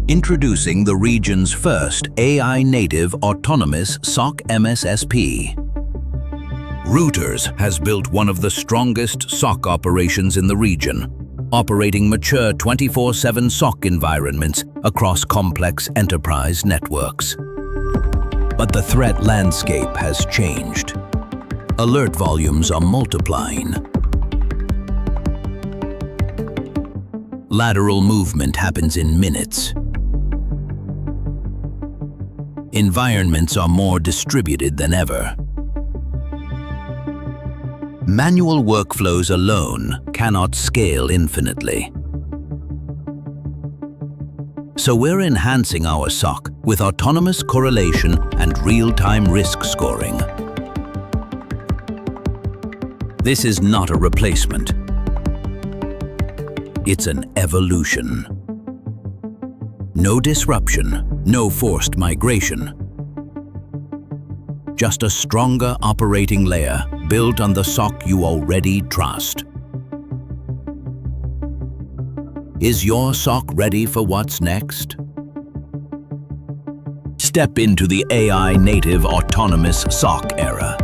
Introducing the region's first AI-native autonomous SOC MSSP. Rewterz has built one of the strongest SOC operations in the region, operating mature 24/7 SOC environments across complex enterprise networks. But the threat landscape has changed. Alert volumes are multiplying. Lateral movement happens in minutes. Environments are more distributed than ever. Manual workflows alone cannot scale infinitely. So we're enhancing our SOC with autonomous correlation and real-time risk scoring. This is not a replacement. It's an evolution. No disruption, no forced migration. Just a stronger operating layer built on the SOC you already trust. Is your SOC ready for what's next? Step into the AI-native autonomous SOC era.